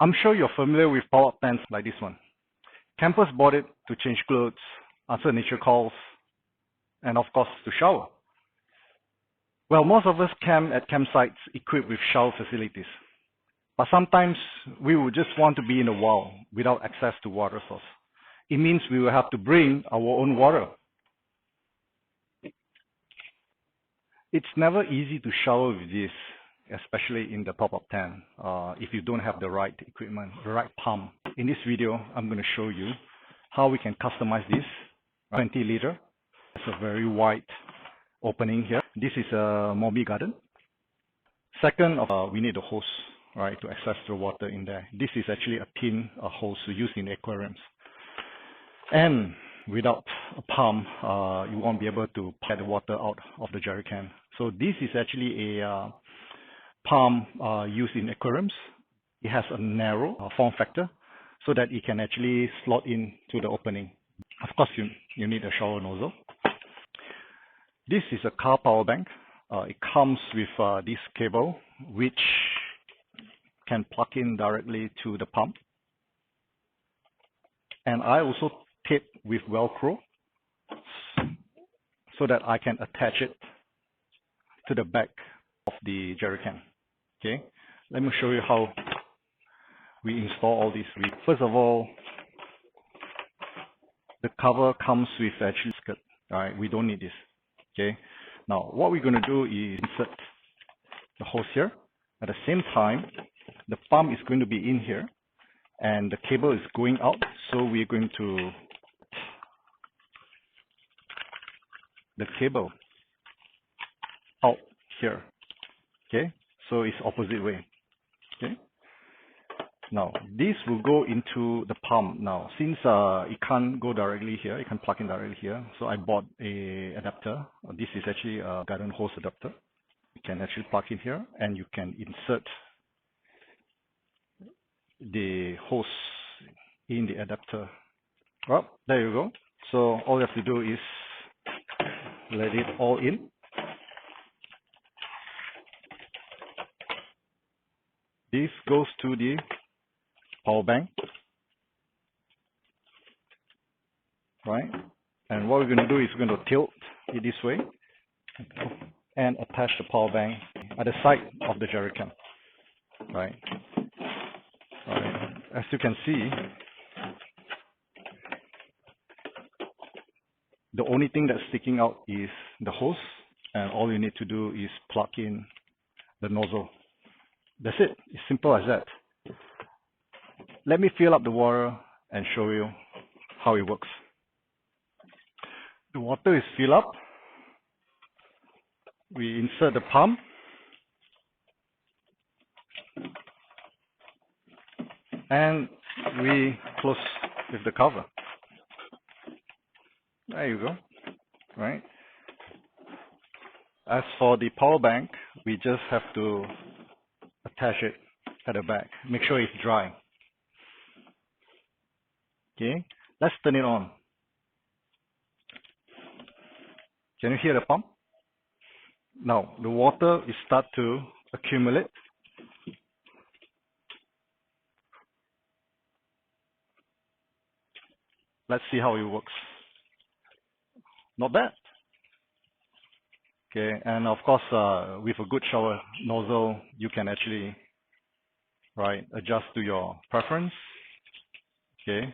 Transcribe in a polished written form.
I'm sure you're familiar with power tents like this one. Campers bought it to change clothes, answer nature calls, and of course to shower. Well, most of us camp at campsites equipped with shower facilities. But sometimes we would just want to be in the wild without access to water source. It means we will have to bring our own water. It's never easy to shower with this, especially in the pop-up tent, if you don't have the right equipment, the right pump. In this video, I'm going to show you how we can customize this 20 liter. It's a very wide opening here. This is a Moby Garden. Second, we need a hose, right, to access the water in there. This is actually a tin hose used in aquariums. And without a pump, you won't be able to get the water out of the jerry can. So this is actually a pump used in aquariums. It has a narrow form factor so that it can actually slot into the opening. Of course, you need a shower nozzle. This is a car power bank. It comes with this cable, which can plug in directly to the pump. And I also tape with Velcro so that I can attach it to the back of the jerry can. Okay, let me show you how we install all these. First of all, the cover comes with actually skirt. All right, we don't need this. Okay, now what we're going to do is insert the hose here. At the same time, the pump is going to be in here and the cable is going out, so we're going to the cable out here. Okay, so it's opposite way. Okay, now this will go into the pump. Now since it can't go directly here, it can plug in directly here, so I bought a adapter. This is actually a garden hose adapter. You can actually plug in here and you can insert the hose in the adapter. Well, there you go. So all you have to do is let it all in. This goes to the power bank, right? And what we're going to do is we're going to tilt it this way and attach the power bank at the side of the jerry can, right? As you can see, the only thing that's sticking out is the hose, and all you need to do is plug in the nozzle. That's it. It's simple as that. Let me fill up the water and show you how it works. The water is filled up. We insert the pump. And we close with the cover. There you go, right? As for the power bank, we just have to attach it at the back. Make sure it's dry. Okay, let's turn it on. Can you hear the pump? Now, the water is start to accumulate. Let's see how it works. Not bad. Okay, and of course, with a good shower nozzle, you can actually, right, adjust to your preference. Okay,